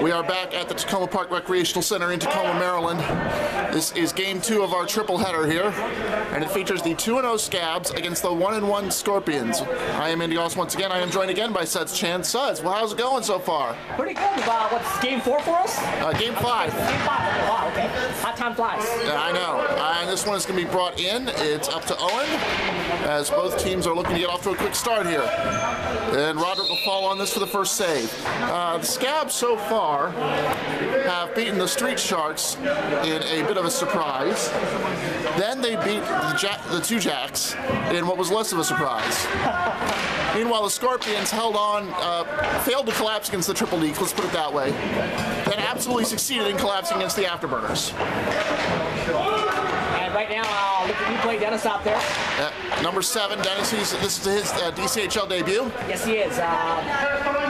We are back at the Tacoma Park Recreational Center in Tacoma, Maryland. This is game 2 of our triple header here, and it features the 2-0 Scabs against the 1-1 Scorpions. I am Andy Goss once again. I am joined again by Suds Chan. Suds, well, how's it going so far? Pretty good. What's game 4 for us? Game 5. Game 5. Okay, wow, okay. Hot time flies. I know. And this one is going to be brought in. It's up to Owen, as both teams are looking to get off to a quick start here. And Roderick will fall on this for the first save. The Scabs so far have beaten the Street Sharks in a bit of a surprise. Then they beat the Two Jacks in what was less of a surprise. Meanwhile, the Scorpions held on, failed to collapse against the Triple D's, let's put it that way, then absolutely succeeded in collapsing against the Afterburners. And right now, look at you play Dennis out there. Number 7, Dennis, this is his DCHL debut. Yes, he is.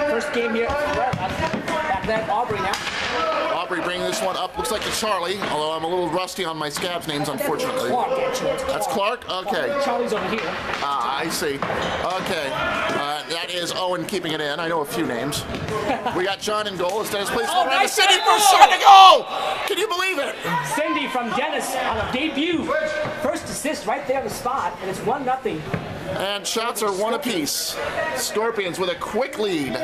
First game here. Back then, Aubrey now. Aubrey bringing this one up. Looks like a Charlie, although I'm a little rusty on my Scabs names, unfortunately. Clark, actually. That's Clark? Okay. Charlie's over here. I see. Okay. That is Owen keeping it in. I know a few names. We got John in goal as Dennis plays around the city for a shot to go! Can you believe it? Cindy from Dennis on a debut. First assist right there on the spot, and it's 1-0. And shots are 1 apiece. Scorpions with a quick lead.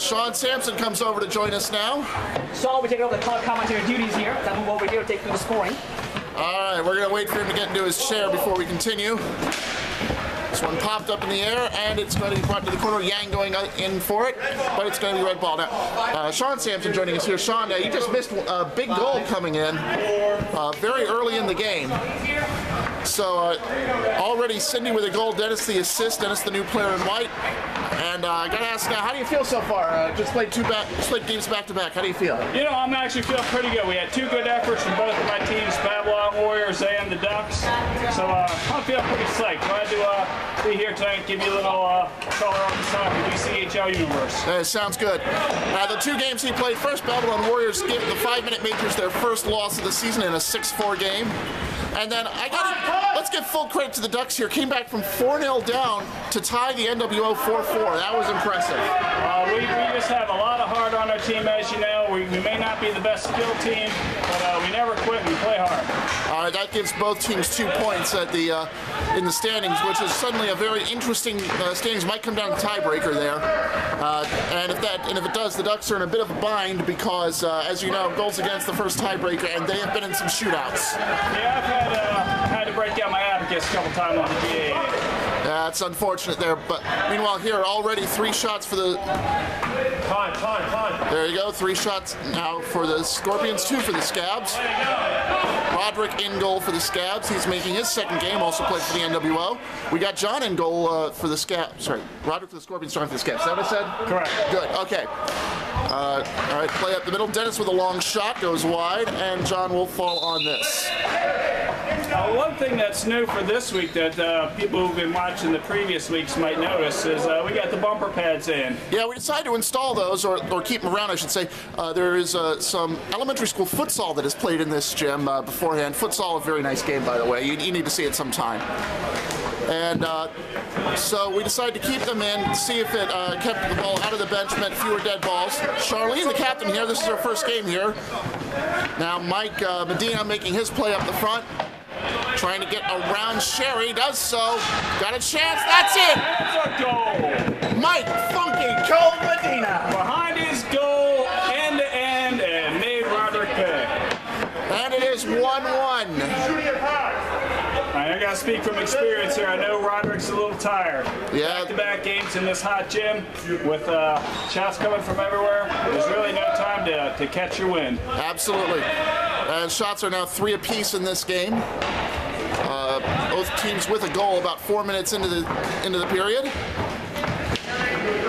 Sean Sampson comes over to join us now. Sean will be taking over the color commentary duties here. I'll move over here and take through the scoring. All right, we're going to wait for him to get into his chair before we continue. This one popped up in the air, and it's going to be brought to the corner. Yang going in for it, but it's going to be red ball. Now, Sean Sampson joining us here. Sean, you just missed a big goal coming in very early in the game. So already Cindy with a goal, Dennis the assist, Dennis the new player in white. And I got to ask now, how do you feel so far? Just played games back-to-back. How do you feel? You know, I'm actually feeling pretty good. We had 2 good efforts from both of my teams, Babylon Warriors and the Ducks. So I'm feeling pretty psyched. Glad to be here tonight and give you a little color on the soccer DCHL universe. Sounds good. The 2 games he played, first Babylon Warriors gave the 5-minute Majors their first loss of the season in a 6-4 game. And then let's give full credit to the Ducks here. Came back from 4-0 down to tie the NWO 4-4. That was impressive. We just have a lot of heart on our team, as you know. We may not be the best skilled team, but we never quit and we play hard. That gives both teams 2 points at the in the standings, which is suddenly a very interesting standings. Might come down to tiebreaker there. And if it does, the Ducks are in a bit of a bind because, as you know, goals against the first tiebreaker, and they have been in some shootouts. Yeah, I've had to break down my abacus a couple times on the GA. That's unfortunate there, but meanwhile here already 3 shots for the... There you go, 3 shots now for the Scorpions, 2 for the Scabs. Roderick in goal for the Scabs. He's making his 2nd game, also played for the NWO. We got John in goal for the Scabs. Sorry, Roderick for the Scorpions, John for the Scabs. Is that what I said? Correct. Good, okay. All right, play up the middle. Dennis with a long shot, goes wide, and John will fall on this. One thing that's new for this week that people who've been watching the previous weeks might notice is we got the bumper pads in. Yeah, we decided to install those, or keep them around, I should say. There is some elementary school futsal that is played in this gym beforehand. Futsal, a very nice game, by the way. You need to see it sometime. And so we decided to keep them in, see if it kept the ball out of the bench, meant fewer dead balls. Charlene, the captain here, this is her first game here. Now Mike Medina making his play up the front. Trying to get around Sherry, does so. Got a chance, that's it! That's a goal! Mike Funky Cole Medina. Behind his goal, end to end, and made Roderick pay. And it is 1-1. I gotta speak from experience here. I know Roderick's a little tired. Yeah. Back-to-back games in this hot gym with shots coming from everywhere. There's really no time to catch your wind. Absolutely. And shots are now 3 apiece in this game. Both teams with a goal about 4 minutes into the period.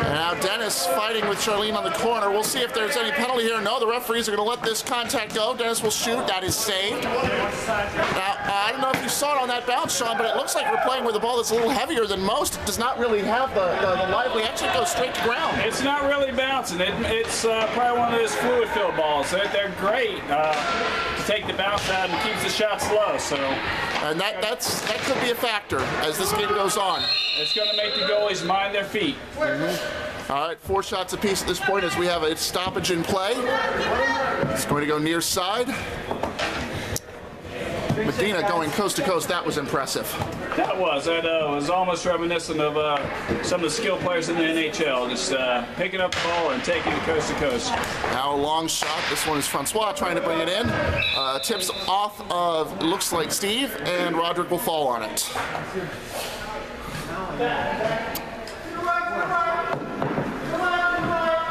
And now Dennis fighting with Charlene on the corner. We'll see if there's any penalty here. No, the referees are going to let this contact go. Dennis will shoot. That is saved. Now, I don't know if you saw it on that bounce, Sean, but it looks like we're playing with a ball that's a little heavier than most. It does not really have the lively action. It goes straight to ground. It's not really bouncing. It's probably one of those fluid-filled balls. They're great to take the bounce out and keeps the shots low. So, and that could be a factor as this game goes on. It's going to make the goalies mind their feet. All right, 4 shots apiece at this point as we have a stoppage in play. It's going to go near side. Medina going coast to coast. That was impressive. That was. It was almost reminiscent of some of the skilled players in the NHL. Just picking up the ball and taking it coast to coast. Now a long shot. This one is Francois trying to bring it in. Tips off of, looks like Steve, and Roderick will fall on it.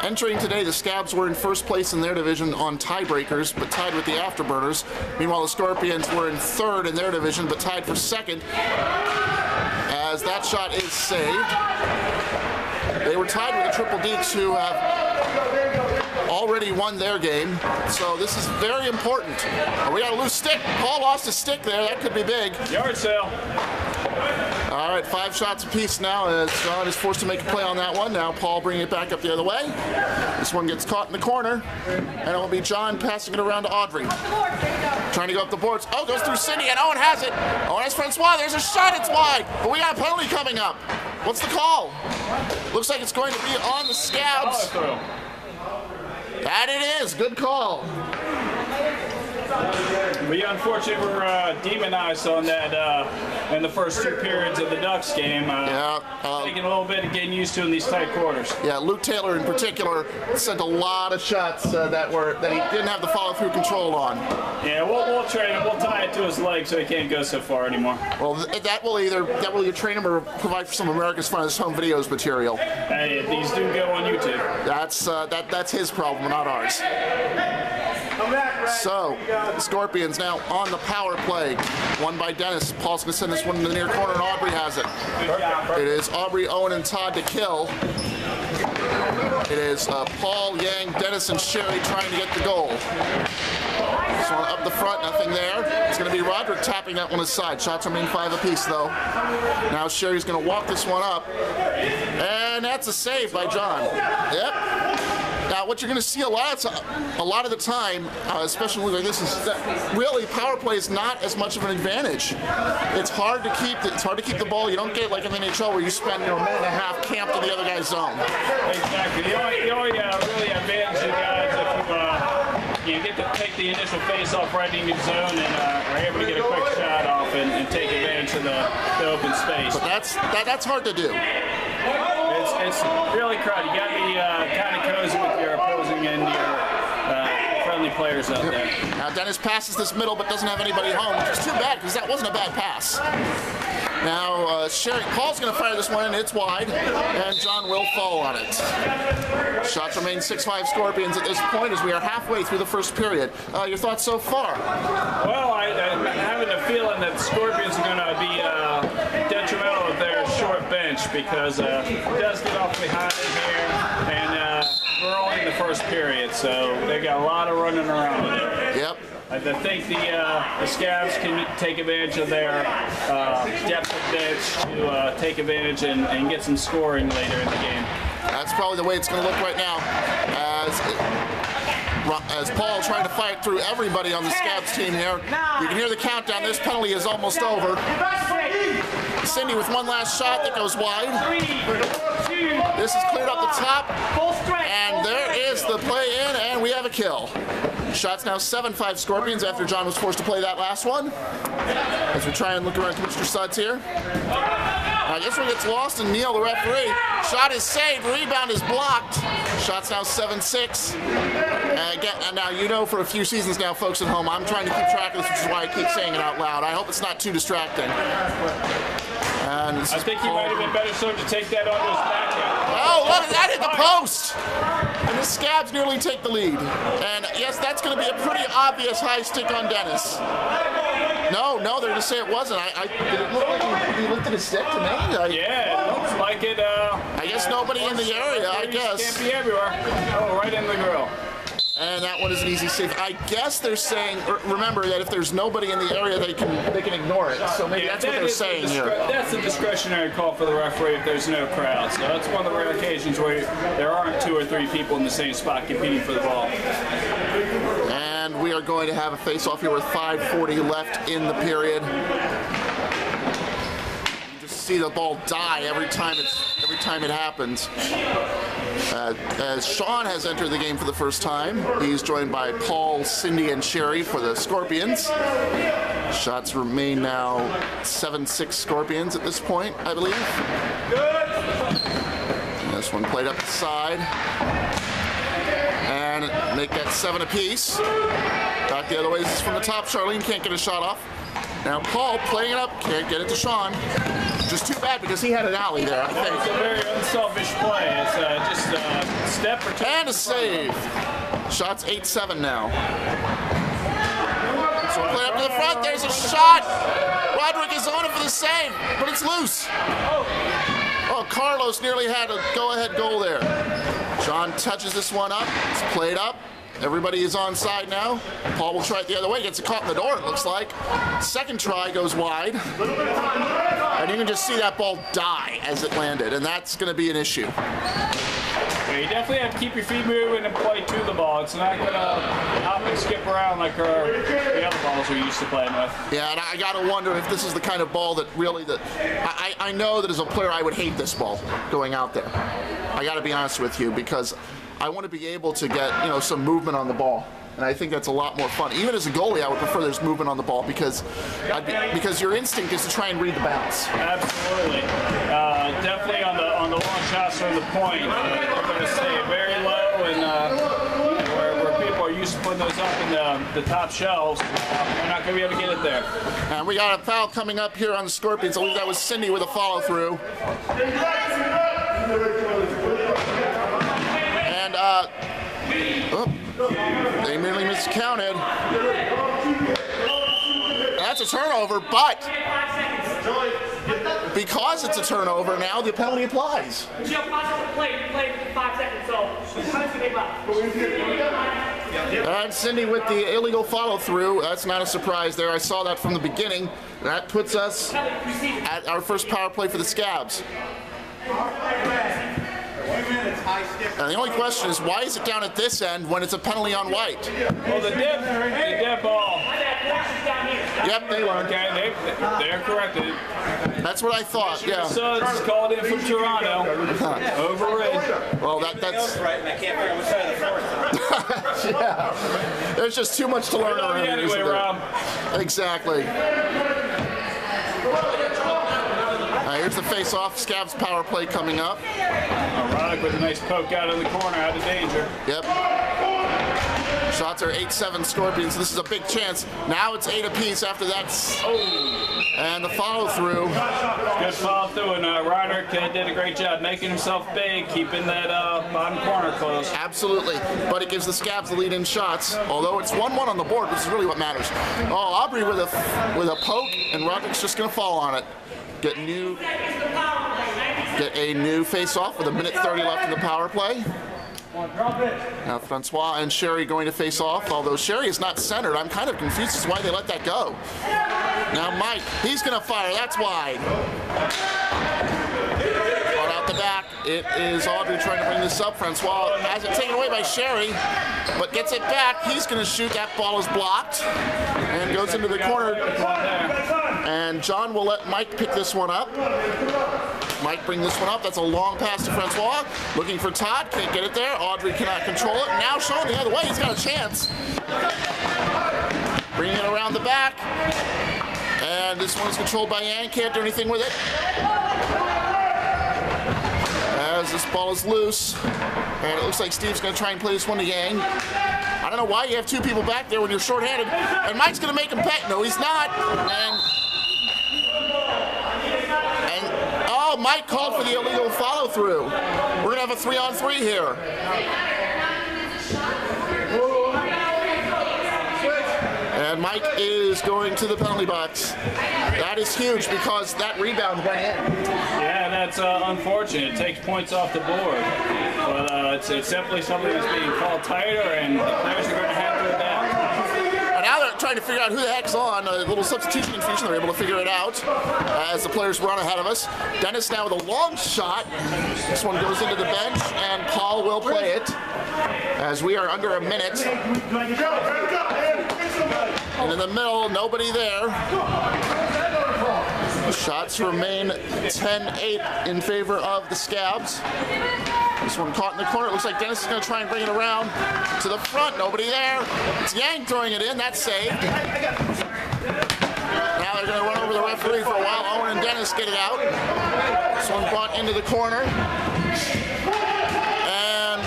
Entering today, the Scabs were in first place in their division on tiebreakers, but tied with the Afterburners. Meanwhile, the Scorpions were in third in their division, but tied for second, as that shot is saved. They were tied with the Triple Deeks, who have already won their game, so this is very important. We got a loose stick. Paul lost a stick there. That could be big. Yard sale. All right, 5 shots apiece now as John is forced to make a play on that one. Now Paul bringing it back up the other way. This one gets caught in the corner, and it will be John passing it around to Audrey. Trying to go up the boards. Oh, goes through Cindy, and Owen has it. Owen has Francois. There's a shot. It's wide, but we got a penalty coming up. What's the call? Looks like it's going to be on the Scabs. That it is. Good call. We unfortunately were demonized on that in the first 2 periods of the Ducks game. Taking a little bit of getting used to in these tight quarters. Yeah, Luke Taylor in particular sent a lot of shots that he didn't have the follow-through control on. Yeah, we'll train him. We'll tie it to his leg so he can't go so far anymore. Well, that will either train him or provide for some America's Finest Home Videos material. Hey, these do go on YouTube. That's his problem, not ours. So, Scorpions now on the power play. Won by Dennis. Paul's going to send this one in the near corner, and Aubrey has it. It is Aubrey, Owen, and Todd to kill. It is Paul, Yang, Dennis, and Sherry trying to get the goal. This one up the front, nothing there. It's going to be Roderick tapping that one aside. Shots remain 5 apiece, though. Now Sherry's going to walk this one up. And that's a save by John. Yep. Now, what you're going to see a lot of the time, especially like this, is that really power play is not as much of an advantage. It's hard to keep the ball. You don't get like in the NHL where you spend a minute and a half camped in the other guy's zone. Exactly. The only really advantage you guys if you get to take the initial face-off right in your zone and are able to get a quick shot off and take advantage of the open space. But that's hard to do. It's really crowded. You got to be kind of cozy with your opposing and your friendly players out there. Now Dennis passes this middle but doesn't have anybody home, which is too bad because that wasn't a bad pass. Now Sherry, Paul's going to fire this one in. It's wide, and John will fall on it. Shots remain 6-5 Scorpions at this point as we are halfway through the first period. Your thoughts so far? Well, I'm having a feeling that the Scorpions are going to be detrimental with their short bench because it does get off behind in here, and we're only in the first period, so they got a lot of running around with it. Yep. I think the Scabs can take advantage of their depth of bench to take advantage and get some scoring later in the game. That's probably the way it's going to look right now, as Paul trying to fight through everybody on the Scabs team here. You can hear the countdown. This penalty is almost over. Cindy with one last shot that goes wide. This is cleared up the top, and there is the play in, and we have a kill. Shots now 7-5 Scorpions after John was forced to play that last one. As we try and look around Commissioner Suds here. This one gets lost, and Neil, the referee, shot is saved, rebound is blocked. Shots now 7-6. And now you know for a few seasons now, folks at home, I'm trying to keep track of this, which is why I keep saying it out loud. I hope it's not too distracting. And I think he might have been better served to take that onto his backhand. Oh, look at that, hit the post! And the Scabs nearly take the lead. And yes, that's going to be a pretty obvious high stick on Dennis. No, they're going to say it wasn't. Did it look like he lifted his stick to me? Yeah, it looks like it. I guess nobody in the area, I guess. Can't be everywhere. Oh, right in the grill. And that one is an easy save. I guess they're saying, remember that if there's nobody in the area, they can ignore it. So maybe that's what they're saying here. That's a discretionary call for the referee if there's no crowd. So that's one of the rare occasions where there aren't 2 or 3 people in the same spot competing for the ball. And we are going to have a face-off here with 5:40 left in the period. You just see the ball die every time it's every time it happens. As Sean has entered the game for the first time, he's joined by Paul, Cindy, and Sherry for the Scorpions. Shots remain now 7-6 Scorpions at this point, I believe. This one played up the side. And make that 7 apiece. Back the other way, this is from the top. Charlene can't get a shot off. Now Paul playing it up, can't get it to Sean. Just too bad because he had an alley there, I think. It's a very unselfish play. It's just a step or two. And a save. Shots 8-7 now. So play up to the front, there's a shot. Roderick is on it for the save, but it's loose. Oh, Carlos nearly had a go-ahead goal there. Sean touches this one up, it's played up. Everybody is onside now. Paul will try it the other way, gets it caught in the door, it looks like. Second try goes wide. And you can just see that ball die as it landed, and that's going to be an issue. Yeah, you definitely have to keep your feet moving and play to the ball. It's not going to hop and skip around like the other balls we're used to playing with. Yeah, and I got to wonder if this is the kind of ball that really, I know that as a player I would hate this ball going out there. I got to be honest with you, because I want to be able to get, some movement on the ball. And I think that's a lot more fun. Even as a goalie, I would prefer there's movement on the ball because your instinct is to try and read the bounce. Absolutely. Definitely on the long shots from the point. They're going to stay very low, and where people are used to putting those up in the top shelves, they're not going to be able to get it there. And we got a foul coming up here on the Scorpions. I believe that was Cindy with a follow-through. And they nearly miscounted. That's a turnover, but because it's a turnover now, the penalty applies. And Cindy with the illegal follow-through. That's not a surprise there. I saw that from the beginning. That puts us at our first power play for the Scabs. And the only question is, why is it down at this end when it's a penalty on white? Well, the dead ball. Yep, they learned. Okay, they're corrected. That's what I thought, yeah. Suds called in from Toronto. Overridden. Well, that's right, and I can't figure out which side of the floor. yeah. There's just too much to learn around here. Anyway, Rob. Exactly. Here's the face-off. Scabs power play coming up. Roddick with a nice poke out of the corner, out of danger. Yep. Shots are 8-7 Scorpions. This is a big chance. Now it's 8 apiece after that. And the follow-through. Good follow-through, and Roddick did a great job making himself big, keeping that bottom corner close. Absolutely. But it gives the Scabs the lead in shots, although it's 1-1 on the board, which is really what matters. Oh, Aubrey with a poke, and Roddick's just going to fall on it. Get a new face-off with 1:30 left in the power play. Now Francois and Sherry going to face off, although Sherry is not centered. I'm kind of confused as to why they let that go. Now Mike, he's going to fire. That's wide. Ball out the back. It is Audrey trying to bring this up. Francois has it taken away by Sherry, but gets it back. He's going to shoot. That ball is blocked and goes into the corner. And John will let Mike pick this one up. Mike bring this one up. That's a long pass to Francois. Looking for Todd. Can't get it there. Audrey cannot control it. Now Sean the other way. He's got a chance. Bringing it around the back. And this one is controlled by Ann. Can't do anything with it. As this ball is loose. And it looks like Steve's going to try and play this one to Yang. I don't know why you have two people back there when you're shorthanded. And Mike's going to make him pay. No, he's not. And oh, Mike called for the illegal follow-through. We're going to have a 3-on-3 here. And Mike is going to the penalty box. That is huge because that rebound went in. Yeah, that's unfortunate. It takes points off the board. But it's simply something that's being called tighter, and the players are going to have to adapt. And now they're trying to figure out who the heck's on. A little substitution confusion. They're able to figure it out as the players run ahead of us. Dennis now with a long shot. This one goes into the bench, and Paul will play it as we are under a minute. And in the middle, nobody there. Shots remain 10-8 in favor of the Scabs. This one caught in the corner. It looks like Dennis is going to try and bring it around to the front. Nobody there. It's Yang throwing it in. That's saved. Now they're going to run over the referee for a while. Owen and Dennis get it out. This one brought into the corner. And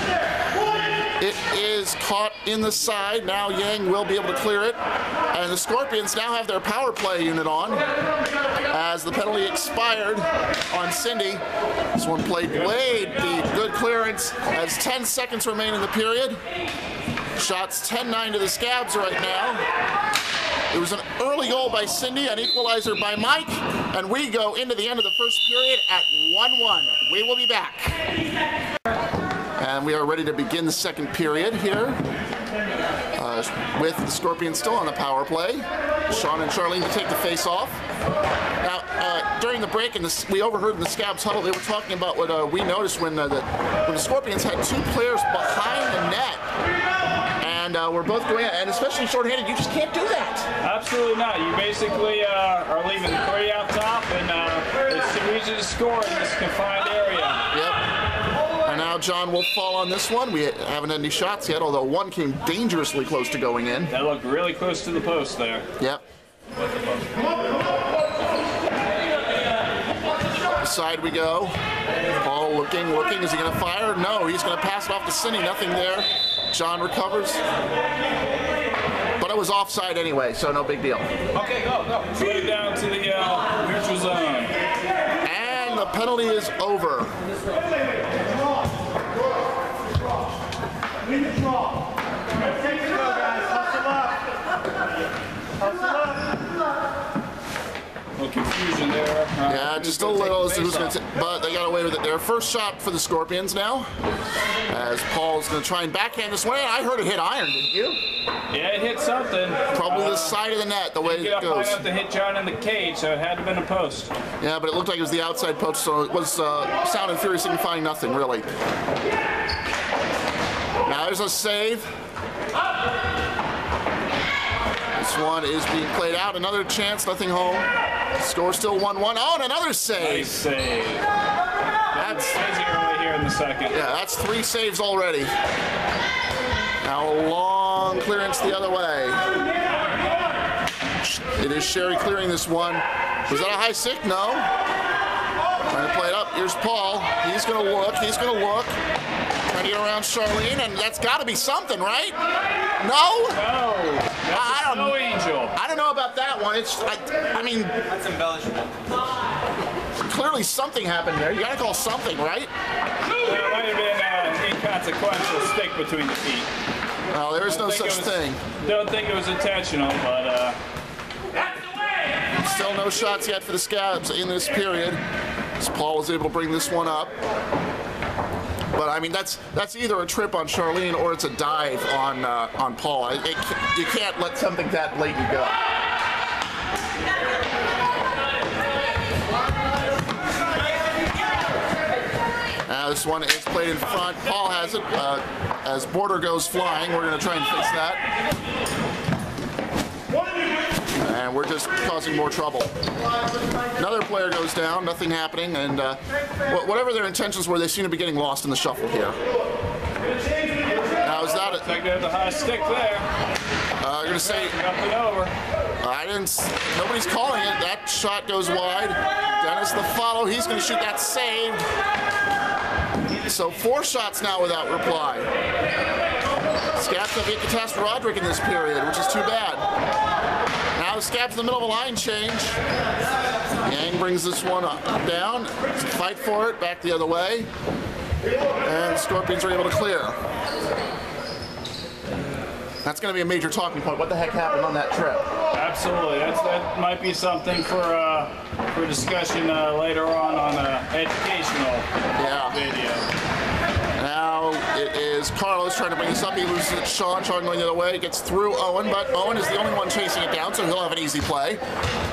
it is caught in the side. Now Yang will be able to clear it. And the Scorpions now have their power play unit on as the penalty expired on Cindy. This one played Wade, the good clearance as 10 seconds remain in the period. Shots 10-9 to the Scabs right now. It was an early goal by Cindy, an equalizer by Mike, and we go into the end of the first period at 1-1. We will be back. And we are ready to begin the second period here. With the Scorpions still on the power play. Sean and Charlene to take the face off. Now, during the break, we overheard in the Scabs huddle, they were talking about what we noticed when the Scorpions had two players behind the net. And we're both going, and especially shorthanded, you just can't do that. Absolutely not. You basically are leaving three out top, and it's too easy to score in this confined area. Yep. And now John will fall on this one. We haven't had any shots yet, although one came dangerously close to going in. That looked really close to the post there. Yep. Side we go. Paul looking. Is he going to fire? No, he's going to pass it off to Cindy. Nothing there. John recovers. But it was offside anyway, so no big deal. Okay, go. Put it down to the neutral zone. And the penalty is over. A little confusion there. Yeah, just a little. But they got away with it. Their first shot for the Scorpions now. As Paul's going to try and backhand this way. I heard it hit iron, didn't you? Yeah, it hit something. Probably the side of the net, the way it goes. High enough to hit John in the cage, so it had to have been a post. Yeah, but it looked like it was the outside post, so it was Sound and Fury signifying nothing, really. Now there's a save. This one is being played out. Another chance, nothing home. Score still 1-1. Oh, and another save. Nice save. That's crazy early here in the second. Yeah, that's 3 saves already. Now a long clearance the other way. It is Sherry clearing this one. Was that a high stick? No. Trying to play it up. Here's Paul. He's going to look. Trying to get around Charlene, and that's got to be something, right? No? No. That's no angel. I don't know about that one. I mean, That's embellishment. clearly something happened there. You got to call something, right? Well, it might have been an inconsequential stick between the feet. Well, there is no such thing. Don't think it was intentional, but Still no shots yet for the Scabs in this period. As Paul was able to bring this one up. But I mean, that's either a trip on Charlene or it's a dive on Paul. You can't let something that blatant go. Now this one is played in front. Paul has it. As Border goes flying, we're going to try and fix that. And we're just causing more trouble. Another player goes down, nothing happening, and whatever their intentions were, they seem to be getting lost in the shuffle here. Now is that it? I got the high stick there. I'm going to say, Nothing over. nobody's calling it. That shot goes wide. Dennis the follow, he's going to shoot that save. So 4 shots now without reply. Scabs have yet to test Roderick in this period, which is too bad. Now the Scabs in the middle of a line change. Yang brings this one up, down. Fight for it, back the other way. And the Scorpions are able to clear. That's going to be a major talking point. What the heck happened on that trip? Absolutely. That might be something for discussion later on educational video. Now it is Carlos trying to bring this up. He loses it. Sean going the other way. Gets through Owen, but Owen is the only one chasing it down, so he'll have an easy play.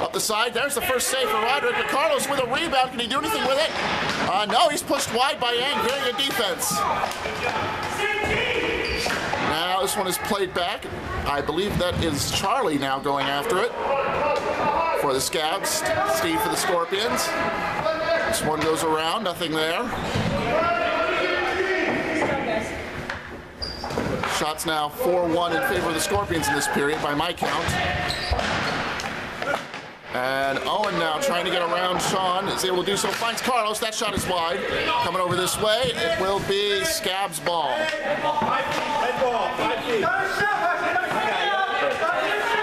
Up the side, there's the first save for Roderick, but Carlos with a rebound. Can he do anything with it? No, he's pushed wide by Yang. Very good defense. Now this this one is played back. I believe that is Charlie now going after it for the Scabs. Steve for the Scorpions. This one goes around, nothing there. Shots now 4-1 in favor of the Scorpions in this period by my count. And Owen now trying to get around Sean, is able to do so, finds Carlos, that shot is wide. Coming over this way, it will be Scabs' ball.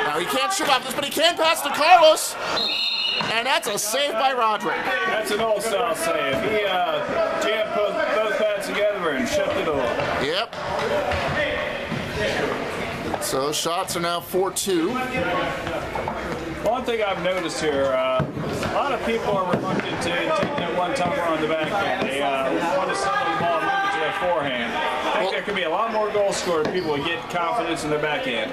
Now he can't shoot off this, but he can pass to Carlos. And that's a save by Roderick. That's an old style save. He jammed both pads together and shoved it over. Yep. So shots are now 4-2. One thing I've noticed here, a lot of people are reluctant to take that one-timer on the backhand. They want to send the ball and move it to their forehand. I think there could be a lot more goals scored if people would get confidence in their backhand.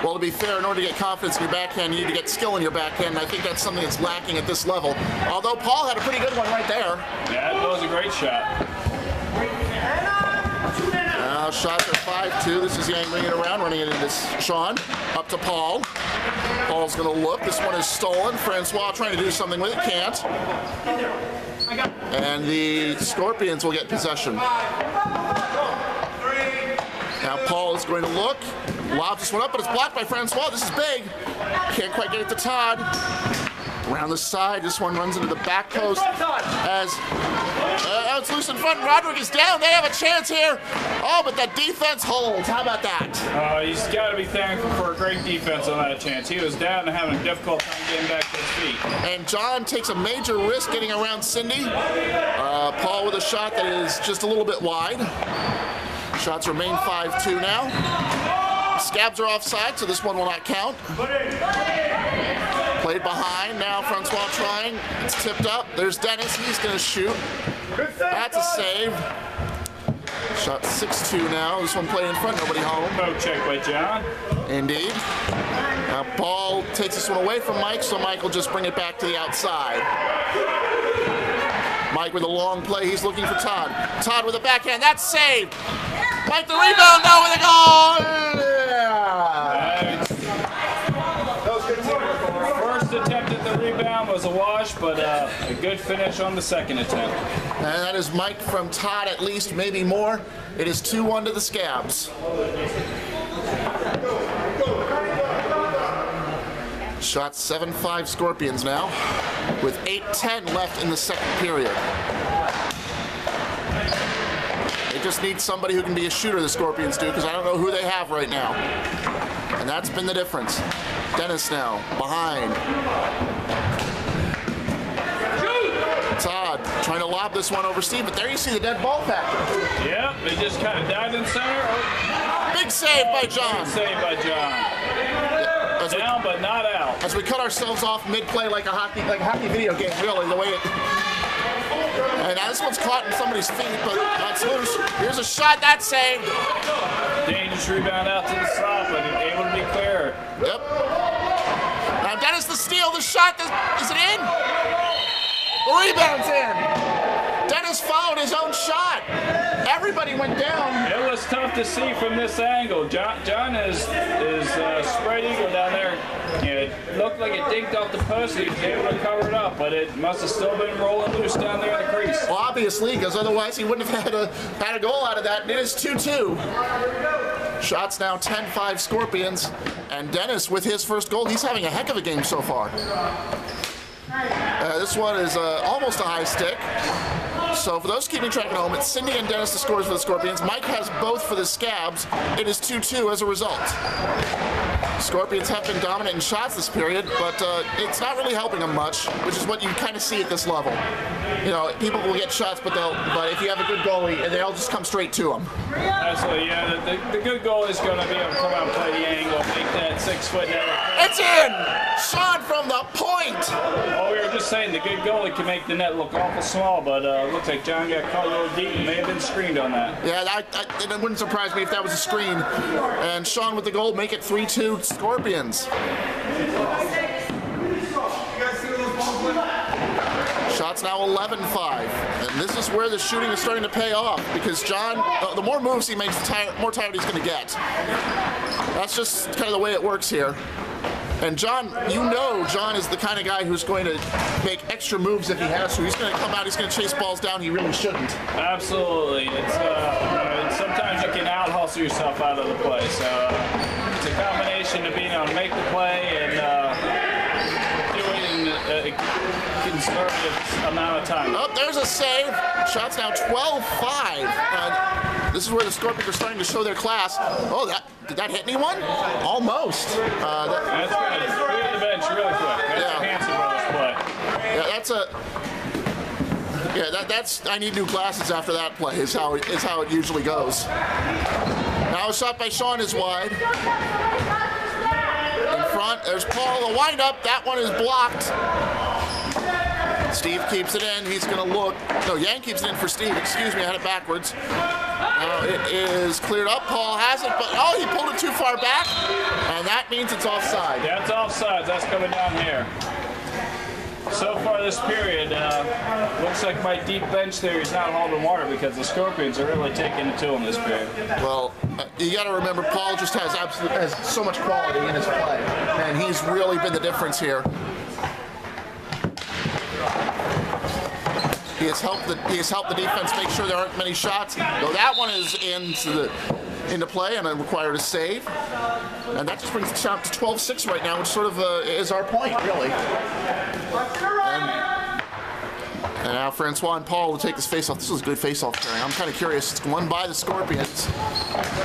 Well, to be fair, in order to get confidence in your backhand, you need to get skill in your backhand, and I think that's something that's lacking at this level. Although Paul had a pretty good one right there. Yeah, that was a great shot. Now shots are 5-2. This is Yang bringing it around, running it into Sean. Up to Paul. Paul's going to look. This one is stolen. Francois trying to do something with it. Can't. And the Scorpions will get possession. Now Paul is going to look. Lobs this one up, but it's blocked by Francois. This is big. Can't quite get it to Todd. Around the side, this one runs into the back post as it's loose in front. Roderick is down. They have a chance here. Oh, but the defense holds. How about that? He's got to be thankful for a great defense on that chance. He was down and having a difficult time getting back to his feet. And John takes a major risk getting around Cindy. Paul with a shot that is just a little bit wide. Shots remain 5-2 now. Scabs are offside, so this one will not count. Played behind, now Francois trying. It's tipped up. There's Dennis, he's going to shoot. That's a save. Shot 6-2 now. This one played in front, nobody home. Poke check by John. Indeed. Now Paul takes this one away from Mike, so Mike will just bring it back to the outside. Mike with a long play, he's looking for Todd. Todd with a backhand, that's saved. Mike the rebound, now with a goal! First attempt at the rebound was a wash, but a good finish on the second attempt. And that is Mike from Todd, at least, maybe more. It is 2-1 to the Scabs. Shot 7-5 Scorpions now, with 8:10 left in the second period. They just need somebody who can be a shooter, the Scorpions do, because I don't know who they have right now. And that's been the difference. Dennis now, behind. Todd trying to lob this one over Steve, but there you see the dead ball factor. Yep, they just kind of dived in center. Big save by John. Big save by John. Down, but not out. As we cut ourselves off mid-play like a hockey video game, really, the way it... And now this one's caught in somebody's feet, but that's loose. Here's a shot, that's saved. Dangerous rebound out to the slot, but able to be clear. Yep. Now Dennis the steal, the shot, is it in? The rebound's in. Dennis followed his own shot. Everybody went down. It was tough to see from this angle. John is spread eagle down there. It looked like it dinked off the post. He was able to cover it up, but it must have still been rolling loose down there in the crease. Well, obviously, because otherwise he wouldn't have had a goal out of that. It is 2-2. Shots now 10-5 Scorpions, and Dennis with his first goal. He's having a heck of a game so far. This one is almost a high stick. So for those keeping track at home, it's Cindy and Dennis the scores for the Scorpions. Mike has both for the Scabs. It is 2-2 as a result. Scorpions have been dominant in shots this period, but it's not really helping them much, which is what you kind of see at this level. You know, people will get shots, but if you have a good goalie, they'll just come straight to them. Absolutely, yeah. The good goalie is going to be able to come out and play the angle, make that 6-foot net. It's in! Shot from the point! Oh, we were just saying the good goalie can make the net look awful small, but looks like John got caught a little deep and may have been screened on that. Yeah, it wouldn't surprise me if that was a screen. And Sean with the goal, make it 3-2 Scorpions. Shots Shot's now 11-5. And this is where the shooting is starting to pay off because John, the more moves he makes, the more tired he's going to get. That's just kind of the way it works here. And John, you know John is the kind of guy who's going to make extra moves if he has to. He's going to come out, he's going to chase balls down he really shouldn't. Absolutely. It's sometimes you can out-hustle yourself out of the play. So it's a combination of being able to make the play and do it in a conservative amount of time. Oh, there's a save. Shot's now 12-5. This is where the Scorpions are starting to show their class. Oh, did that hit anyone? Almost. That's good. Clear the bench really quick. That's a Hanson Brothers play. Yeah, that's I need new glasses after that play is how it usually goes. Now a shot by Sean is wide. In front, there's Paul, the windup. That one is blocked. Steve keeps it in. He's going to look. No, Yang keeps it in for Steve. Excuse me, I had it backwards. It is cleared up. Paul has it, but oh, he pulled it too far back, and that means it's offside. Yeah, it's offside. That's coming down here. So far this period, looks like my deep bench there is not holding water because the Scorpions are really taking it to him this period. Well, you got to remember, Paul just has so much quality in his play, and he's really been the difference here. He has helped the defense make sure there aren't many shots. Though that one is into play and required a save. And that just brings the shot to 12-6 right now, which sort of is our point, really. And now Francois and Paul will take this face-off. This was a good face-off carry. I'm kind of curious. It's won by the Scorpions.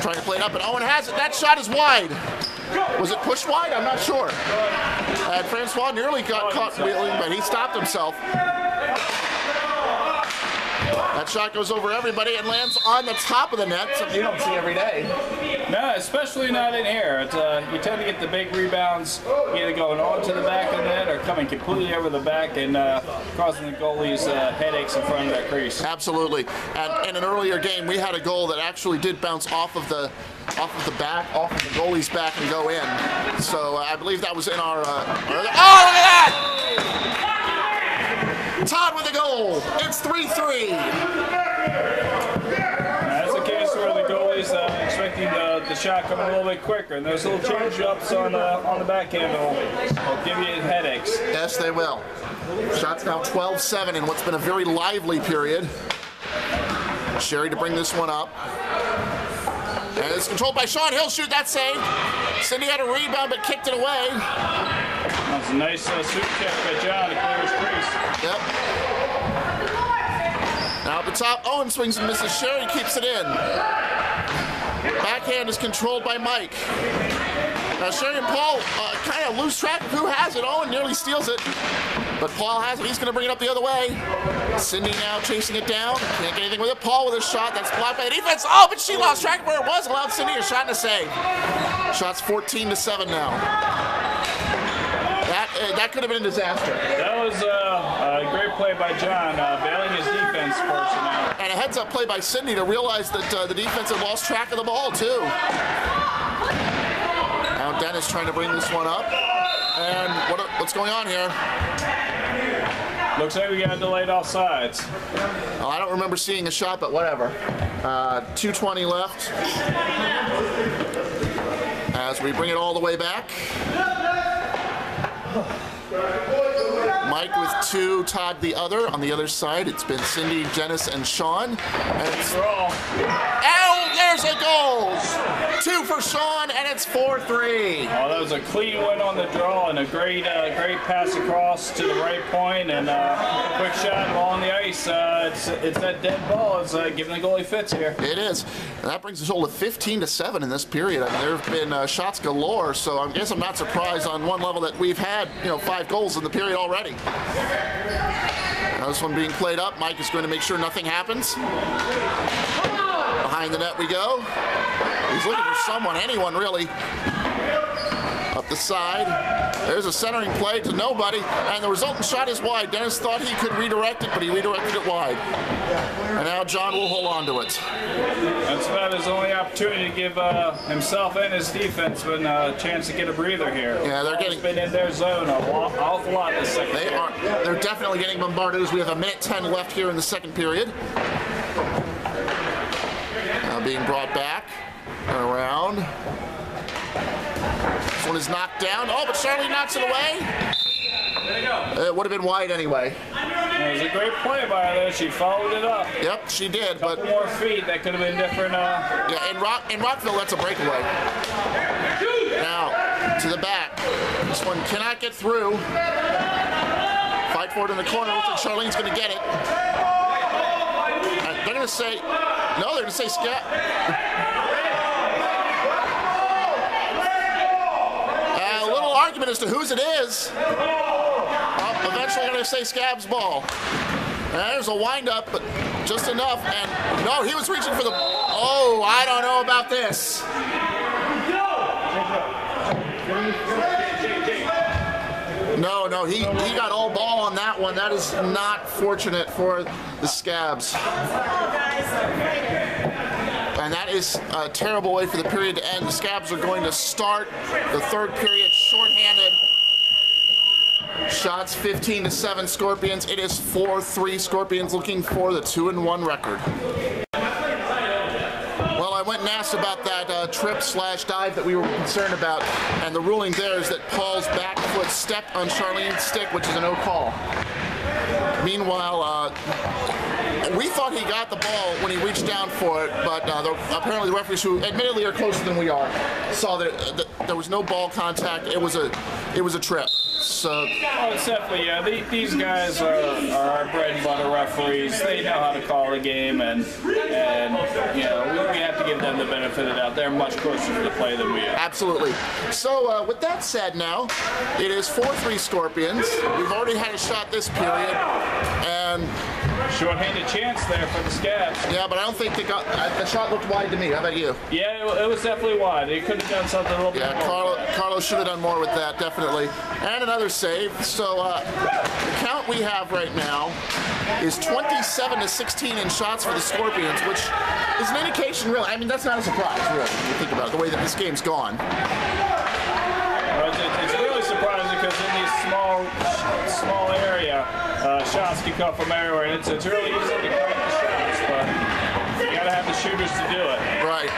Trying to play it up, and Owen has it. That shot is wide. Was it pushed wide? I'm not sure. And Francois nearly got caught wheeling, but he stopped himself. That shot goes over everybody and lands on the top of the net, something you don't see every day. No, especially not in here. You tend to get the big rebounds either going onto the back of the net or coming completely over the back and causing the goalies headaches in front of that crease. Absolutely. And in an earlier game, we had a goal that actually did bounce off of the goalie's back and go in. So I believe that was in our. Oh, look at that! Todd with a goal. It's 3-3. That's the case where the goalie's expecting the shot coming a little bit quicker, and those little change-ups on the backhand will give you headaches. Yes, they will. Shot's now 12-7 in what's been a very lively period. Sherry to bring this one up. And it's controlled by Sean. He'll shoot that save. Cindy had a rebound but kicked it away. That's a nice suit kick by John to clear his crease. Yep. Now at the top, Owen swings and misses. Sherry keeps it in. Backhand is controlled by Mike. Now Sherry and Paul kind of lose track of who has it. Owen nearly steals it, but Paul has it. He's going to bring it up the other way. Cindy now chasing it down. Can't get anything with it. Paul with a shot that's blocked by the defense. Oh, but she lost track of where it was. Allowed Cindy a shot and a save. Shot's 14-7 now. That could have been a disaster. That was a great play by John, bailing his defense personnel. And a heads-up play by Cindy to realize that the defense had lost track of the ball, too. Now Dennis trying to bring this one up. And what's going on here? Looks like we got delayed offsides. Well, I don't remember seeing a shot, but whatever. 2:20 left. As we bring it all the way back. Mike with 2, Todd the other. On the other side, it's been Cindy, Dennis, and Sean. And it's there's a goal! 2 for Sean, and it's 4-3. Oh, that was a clean win on the draw and a great pass across to the right point and quick shot along the ice. It's that dead ball. It's giving the goalie fits here. It is. And that brings us all to 15-7 in this period. I mean, there have been shots galore, so I guess I'm not surprised on one level that we've had 5 goals in the period already. Now this one being played up. Mike is going to make sure nothing happens. Behind the net we go. He's looking for someone, anyone really. Up the side. There's a centering play to nobody, and the resultant shot is wide. Dennis thought he could redirect it, but he redirected it wide. And now John will hold on to it. That's about his only opportunity. opportunity to give himself and his defenseman a chance to get a breather here. Yeah, they're getting been in their zone an awful lot this second They period. are. They're definitely getting bombarded as we have a minute 10 left here in the second period. Now being brought back and around. This one is knocked down. Oh, but Charlie knocks it away. There you go. It would have been wide anyway. It was a great play by her there. She followed it up. Yep, she did. But Couple more feet, that could have been different. yeah, in Rockville, that's a breakaway. Now to the back. This one cannot get through. Fight for it in the corner. Looks like Charlene's going to get it. They're going to say no. They're going to say Scab. A little argument as to whose it is. Eventually going to say Scabs' ball. There's a windup, but just enough. And no, he was reaching for the. Oh, I don't know about this. No, he got all ball on that one. That is not fortunate for the Scabs. And that is a terrible way for the period to end. The Scabs are going to start the third period shorthanded. Shots 15-7 Scorpions. It is 4-3 Scorpions looking for the 2-1 record. Well, I went and asked about that trip/dive that we were concerned about, and the ruling there is that Paul's back foot stepped on Charlene's stick, which is a no call. Meanwhile, we thought he got the ball when he reached down for it, but apparently the referees, who admittedly are closer than we are, saw that there was no ball contact. It was a trip. So, oh, it's definitely, yeah. These guys are our bread and butter referees. They know how to call the game, and you know, we have to give them the benefit of the doubt. They're much closer to the play than we are. Absolutely. So, with that said, now it is 4-3 Scorpions. We've already had a shot this period, and short-handed chance there for the Scabs. Yeah, but I don't think they got. The shot looked wide to me. How about you? Yeah, it was definitely wide. They could have done something a little bit more. Carlos should have done more with that, definitely. And another save. So the count we have right now is 27-16 in shots for the Scorpions, which is an indication, really. I mean, that's not a surprise, really, when you think about it, the way that this game's gone. Well, it's really surprising because in these small area, shots can come from everywhere, and it's really easy to crack the shots, but you got to have the shooters to do it. Right.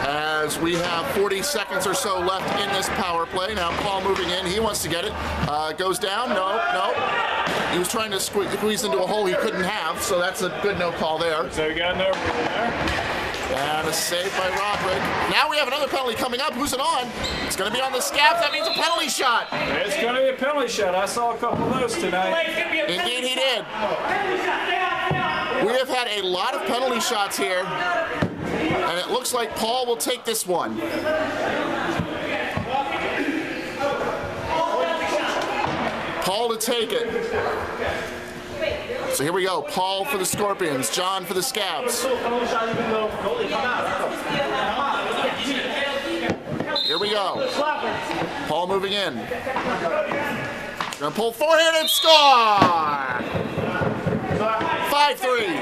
As we have 40 seconds or so left in this power play. Now Paul moving in. He wants to get it. Goes down. No. He was trying to squeeze into a hole he couldn't have, so that's a good no call there. So we got no room there. And a save by Roderick. Now we have another penalty coming up. Who's it on? It's going to be on the Scabs. That means a penalty shot. It's going to be a penalty shot. I saw a couple of those tonight. Indeed he did. We have had a lot of penalty shots here. And it looks like Paul will take this one. Paul to take it. So here we go. Paul for the Scorpions. John for the Scabs. Here we go. Paul moving in. Gonna pull forehand and score! 5-3.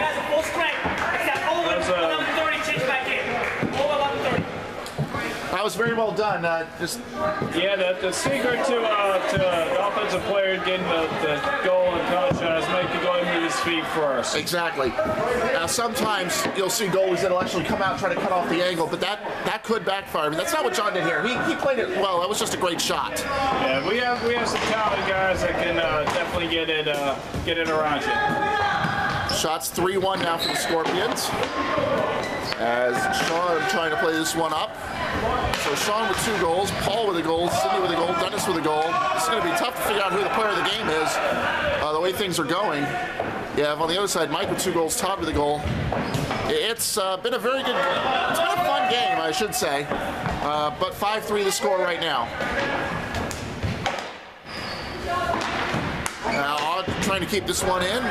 That was very well done. Yeah, the secret to the offensive player getting the goal and penalty shot is make the goalie move his feet first. Exactly. Now sometimes you'll see goalies that'll actually come out and try to cut off the angle, but that could backfire. I mean, that's not what John did here. He played it well. That was just a great shot. Yeah, we have some talented guys that can definitely get it around you. Shots 3-1 now for the Scorpions. As Sean trying to play this one up. So Sean with 2 goals, Paul with a goal, Sidney with a goal, Dennis with a goal. It's going to be tough to figure out who the player of the game is, the way things are going. Yeah, on the other side, Mike with 2 goals, Todd with a goal. It's been a very good, it's been a fun game, I should say. But 5-3 the score right now. Now, Odd trying to keep this one in.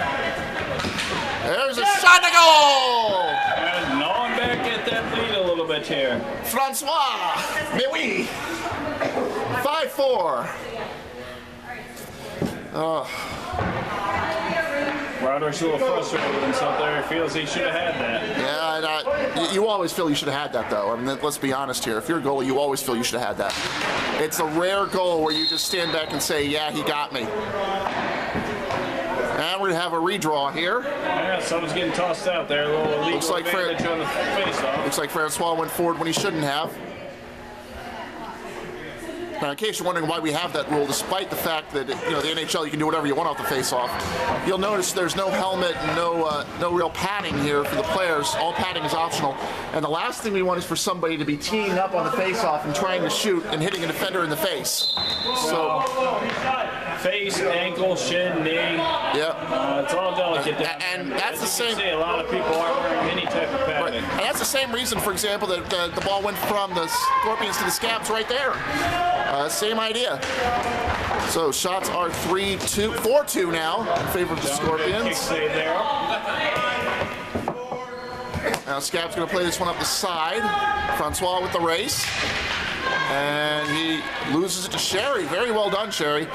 There's a shot to goal! And gnawing back at that lead a little bit here. Francois, mais oui. 5-4. Roderick's a little frustrated with himself there. He feels he should have had that. Yeah, You always feel you should have had that, though. I mean, let's be honest here. If you're a goalie, you always feel you should have had that. It's a rare goal where you just stand back and say, yeah, he got me. And we're going to have a redraw here. Yeah, someone's getting tossed out there. A little illegal advantage on the face-off. Looks like Francois went forward when he shouldn't have. Now, in case you're wondering why we have that rule, despite the fact that, you know, the NHL, you can do whatever you want off the face-off, you'll notice there's no helmet and no real padding here for the players. All padding is optional. And the last thing we want is for somebody to be teeing up on the face-off and trying to shoot and hitting a defender in the face. So, face, ankle, shin, knee. Yeah. It's all delicate. And that's the same. See, a lot of people aren't wearing any type of padding. And that's the same reason, for example, that the ball went from the Scorpions to the Scabs right there. Same idea. So shots are 4-2 now in favor of the Scorpions. Kick save there. Now Scab's going to play this one up the side. Francois with the race. And he loses it to Sherry. Very well done, Sherry.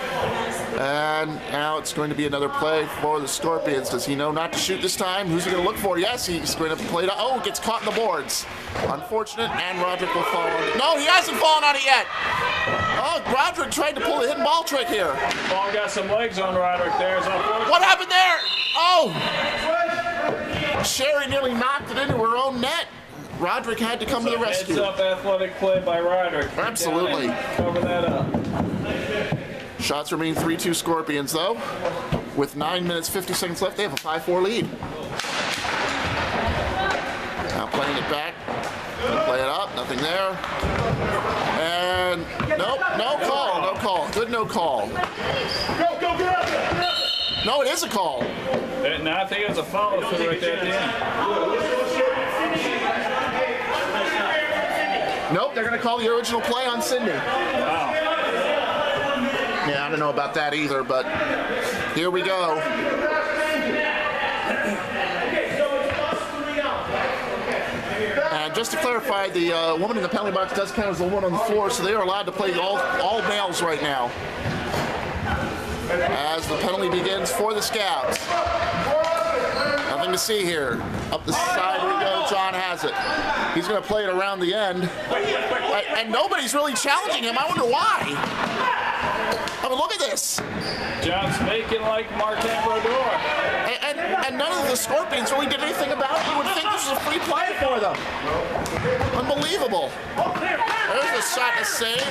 And now it's going to be another play for the Scorpions. Does he know not to shoot this time? Who's he going to look for? Yes, he's going to play it. Oh, gets caught in the boards. Unfortunate, and Roderick will fall on it. No, he hasn't fallen on it yet. Oh, Roderick tried to pull a hidden ball trick here. Ball got some legs on Roderick there. What happened there? Oh! Sherry nearly knocked it into her own net. Roderick had to come to the rescue. Heads up athletic play by Roderick. Absolutely. Cover that up. Shots remain 3-2 Scorpions, though. With 9 minutes, 50 seconds left, they have a 5-4 lead. Now playing it back. Play it up, nothing there. And nope, no call, no call. Good no call. No, it is a call. No, I think it was a follow through right there at the end. Nope, they're going to call the original play on Sydney. Wow. Yeah, I don't know about that either, but here we go. And just to clarify, the woman in the penalty box does count as the one on the floor, so they are allowed to play all males right now. As the penalty begins for the Scabs. Nothing to see here. Up the side we go. John has it. He's going to play it around the end. And nobody's really challenging him. I wonder why. I mean, look at this. John's making like Marquette Brodeur. And none of the Scorpions really did anything about it. You would think this was a free play for them. Unbelievable. There's a shot to save.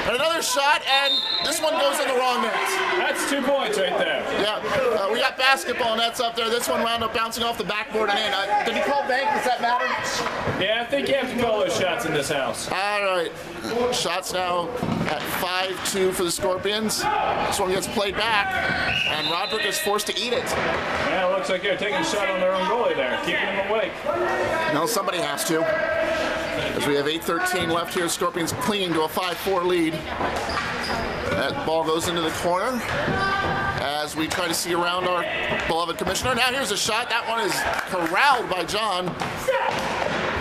And another shot, and this one goes in the wrong net. That's 2 points right there. Yeah, we got basketball nets up there. This one wound up bouncing off the backboard and in. Did he call bank? Does that matter? Yeah, I think you have to call those shots in this house. All right. Shots now at 5-2 for the Scorpions. This one gets played back, and Roderick is forced to eat it. Yeah, it looks like they're taking a shot on their own goalie there, keeping him awake. No, somebody has to. As we have 8:13 left here, Scorpions clinging to a 5-4 lead. That ball goes into the corner as we try to see around our beloved commissioner. Now here's a shot. That one is corralled by John.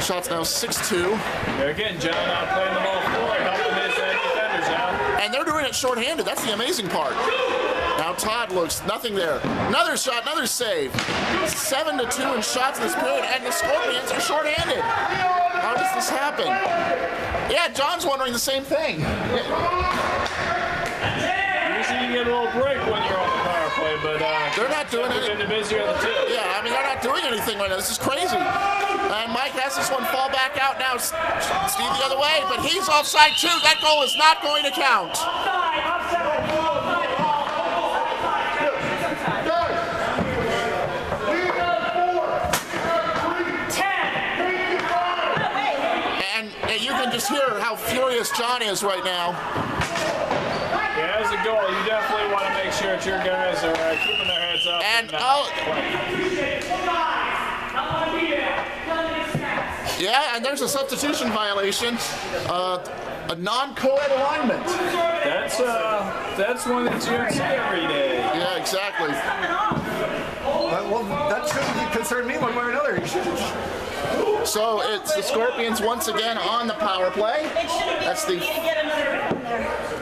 Shot's now 6-2. They're getting John out playing the ball forward, helping his defenders out. And they're doing it shorthanded. That's the amazing part. Now Todd looks, nothing there. Another shot, another save. 7-2 in shots this period, and the Scorpions are shorthanded. How does this happen? Yeah, John's wondering the same thing. Usually you get a little break when you're on the power play, but they're not doing anything. Getting busier on the two. Yeah, I mean, they're not doing anything right now. This is crazy. And Mike has this one fall back out now. Steve the other way, but he's offside too. That goal is not going to count. And you can just hear how furious John is right now. Yeah, as a goal, you definitely want to make sure that your guys are keeping their heads up. And yeah, and there's a substitution violation, a non-co-ed alignment. That's one that you don't see every day. Yeah, exactly. Well, that shouldn't concern me one way or another. So it's the Scorpions once again on the power play. That's the.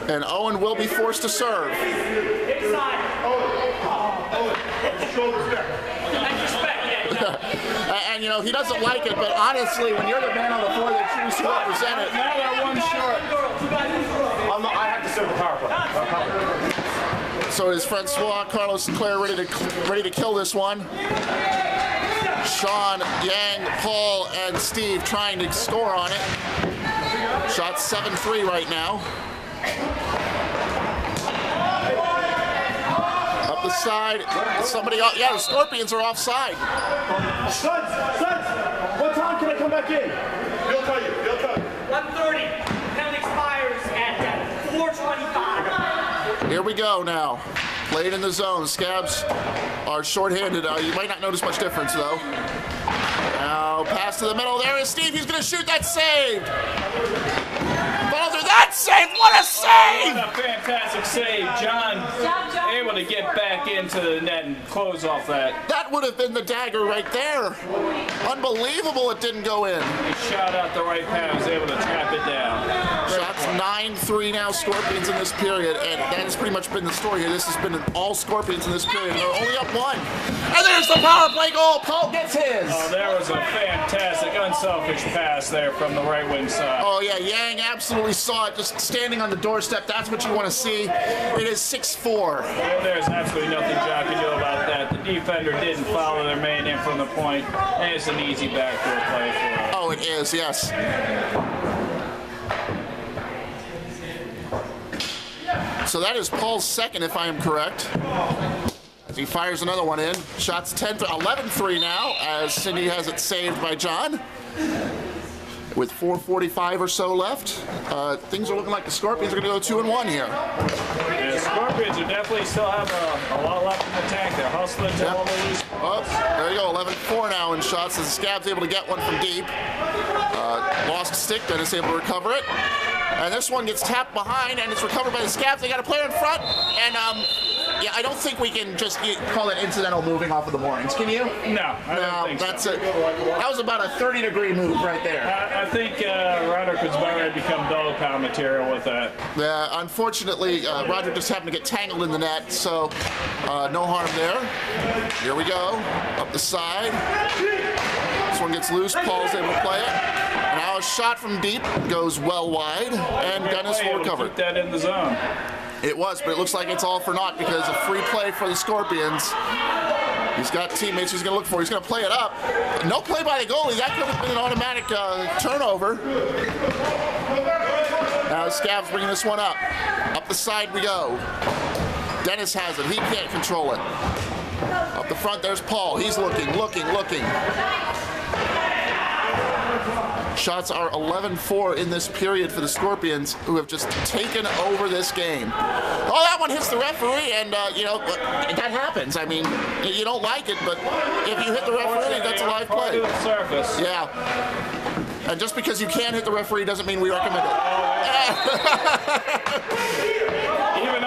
And Owen will be forced to serve. And, you know, he doesn't like it, but honestly, when you're the man on the floor that choose to represent it. Now they're one short. I have to serve the power play. So is Francois Carlos Sinclair ready to kill this one. Sean, Yang, Paul, and Steve trying to score on it. Shot 7-3 right now. Up the side, somebody, yeah, the Scorpions are offside. Suds, what time can I come back in? He'll tell you. 1:30. Penalty expires at 4:25. Here we go now. Played in the zone. Scabs are shorthanded. You might not notice much difference though. Now pass to the middle. There is Steve. He's going to shoot. That saved. Balder, that save. What a save! What a fantastic save. John able to get back into the net and close off that. That would have been the dagger right there. Unbelievable it didn't go in. He shot out the right pass, was able to trap it down. Shots 9-3 now, Scorpions in this period, and that has pretty much been the story here. This has been all Scorpions in this period. They're only up 1. And there's the power play goal. Paul gets his. Oh, there was a fantastic, unselfish pass there from the right wing side. Oh, yeah, Yang absolutely saw it, just standing on the doorstep. That's what you want to see. It is 6-4. Well, there's absolutely nothing John can do about that. The defender didn't follow their man in from the point, and it's an easy backdoor play for him. Oh, it is, yes. So that is Paul's second, if I am correct. As he fires another one in. Shots 11-3 now, as Cindy has it saved by John. With 4:45 or so left, things are looking like the Scorpions are going to go 2-1 here. Yeah, the Scorpions are definitely still have a lot left in the tank. They're hustling to all the loose. Oh, there you go, 11-4 now in shots as Scabs able to get one from deep. Lost a stick, Dennis able to recover it. And this one gets tapped behind, and it's recovered by the Scabs. They got a player in front, and yeah, I don't think we can just call it incidental moving off of the moorings. Can you? No, I don't think that's so. it. That was about a 30-degree move right there. I think Roderick was about ready to become dog pound material with that. Yeah, unfortunately, Roger just happened to get tangled in the net, so no harm there. Here we go, up the side. This one gets loose, Paul's able to play it. Now a shot from deep goes well wide, and Dennis will recover. Keep that in the zone. It was, but it looks like it's all for naught because a free play for the Scorpions. He's got teammates he's going to look for. He's going to play it up. No play by the goalie. That could have been an automatic turnover. Now Scabs bringing this one up. Up the side we go. Dennis has it. He can't control it. Up the front, there's Paul. He's looking. Shots are 11-4 in this period for the Scorpions, who have just taken over this game. Oh, that one hits the referee, and, you know, that happens. I mean, you don't like it, but if you hit the referee, that's a live play. To the surface. Yeah. And just because you can hit the referee doesn't mean we recommend it.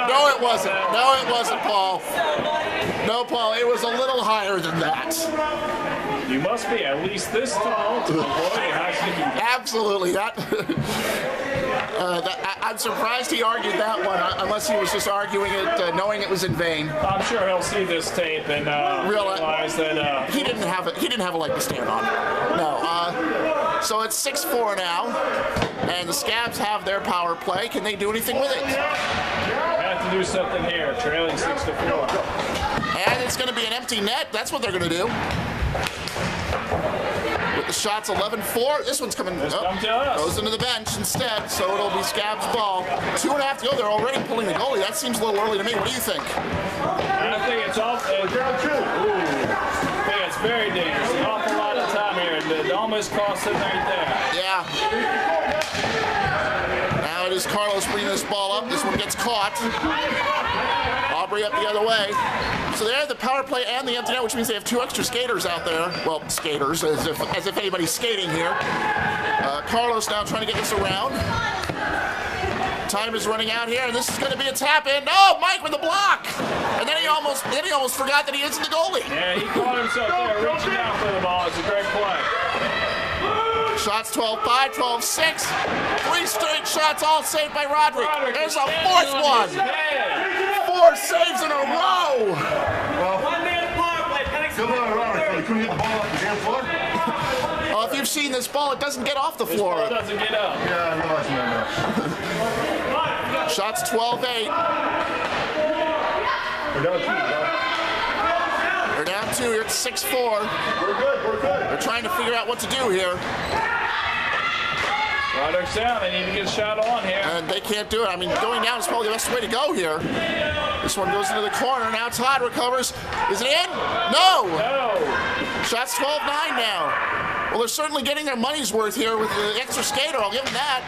No, it wasn't. No, it wasn't, Paul. No, Paul, it was a little higher than that. You must be at least this tall to avoid a high sticking. Absolutely. I'm surprised he argued that one, unless he was just arguing it, knowing it was in vain. I'm sure he'll see this tape and realize that he didn't have a leg to stand on. No. So it's 6-4 now, and the Scabs have their power play. Can they do anything with it? Have to do something here. Trailing 6-4. And it's going to be an empty net. That's what they're going to do. With the shots 11-4, this one's coming goes into the bench instead, so it'll be Scabs' ball. 2.5 to go. They're already pulling the goalie. That seems a little early to me. What do you think? I think it's off. I think it's very dangerous. An awful lot of time here, and it almost cost him right there. Yeah. Now it is Carlos bringing this ball up. This one gets caught. Aubrey up the other way. So they have the power play and the empty net, which means they have 2 extra skaters out there. Well, skaters, as if anybody's skating here. Carlos now trying to get this around. Time is running out here, and this is going to be a tap in. Oh, Mike with the block! And then he almost forgot that he isn't the goalie. Yeah, he caught himself there, reaching out for the ball. It's a great play. Shots 12-5, 12-6. 3 straight shots, all saved by Roderick. There's a 4th one. 4 saves in a row. Well, One man power play. still not around. You couldn't hit the ball off the damn floor? seen this ball. It doesn't get off the floor. Ball doesn't get up. Yeah, I'm watching that now. Shots 12-8. We're down 2, They're down 2 here. It's 6-4. We're good, we're good. They're trying to figure out what to do here. Roderick's down. They need to get a shot on here. And they can't do it. I mean, going down is probably the best way to go here. This one goes into the corner. Now Todd recovers. Is it in? No! No. Shots 12-9 now. Well, they're certainly getting their money's worth here with the extra skater. I'll give them that.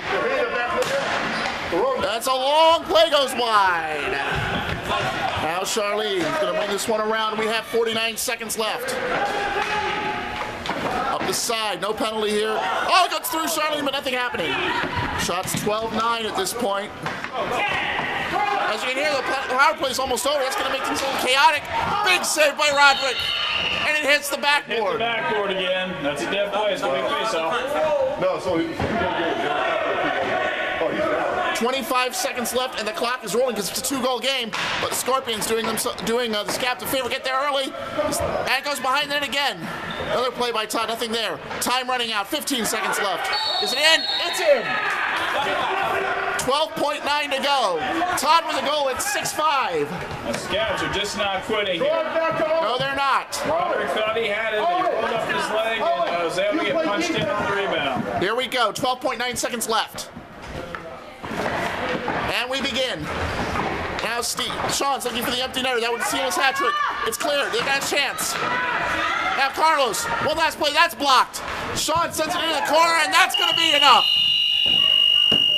That's a long play, goes wide. Now Charlene's going to bring this one around. We have 49 seconds left. Up the side, no penalty here. Oh, it goes through Charlene, but nothing happening. Shots 12-9 at this point. As you can hear, the power play is almost over. That's going to make things a little chaotic. Big save by Roderick. And it hits the backboard. Hit the backboard again. That's a dead play. It's going to be face-off. No, so he's oh, he's out. 25 seconds left, and the clock is rolling because it's a 2-goal game. But the Scorpions doing the Scabs a favor, get there early. And it goes behind the net again. Another play by Todd, nothing there. Time running out, 15 seconds left. Is it in? It's in. 12.9 to go. Todd with a goal at 6-5. The Scabs are just not quitting here. No, they're not. Roderick thought he had it. He rolled up his leg and was able to get punched in on the rebound. Here we go, 12.9 seconds left. And we begin. Now Sean's looking for the empty netter. That would seal his hat trick. It's clear. They got a chance. Now Carlos, one last play. That's blocked. Sean sends it into the corner, and that's going to be enough.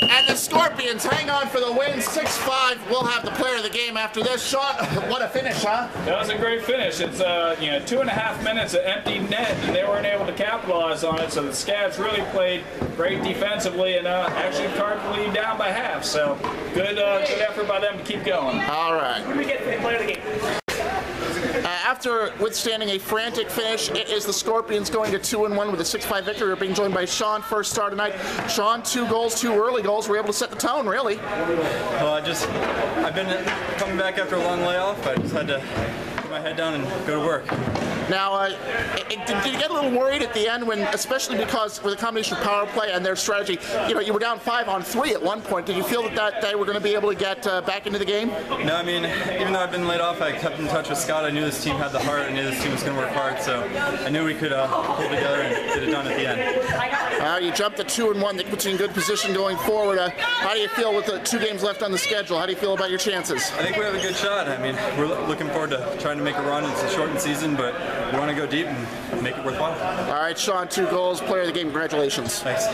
And the Scorpions hang on for the win, 6-5. We'll have the player of the game after this. Sean, what a finish, huh? That was a great finish. It's 2.5 minutes of empty net, and they weren't able to capitalize on it. So the Scabs really played great defensively and actually carved the lead down by half. So good effort by them to keep going. All right. What do we get for the player of the game? After withstanding a frantic finish, it is the Scorpions going to 2-1 with a 6-5 victory. We're being joined by Sean, first star tonight. Sean, 2 goals, 2 early goals. We're able to set the tone, really. Well, I've been coming back after a long layoff. I just had to put my head down and go to work. Now, did you get a little worried at the end when, especially because with a combination of power play and their strategy, you were down 5-on-3 at one point. Did you feel that they were going to be able to get back into the game? No, I mean, even though I've been laid off, I kept in touch with Scott. I knew this team had the heart. I knew this team was going to work hard, so I knew we could pull together and get it done at the end. You jumped to 2-1. That puts you in good position going forward. How do you feel with the 2 games left on the schedule? How do you feel about your chances? I think we have a good shot. I mean, we're looking forward to trying to make a run. It's a shortened season, but we want to go deep and make it worthwhile. All right, Sean, 2 goals, player of the game. Congratulations. Thanks.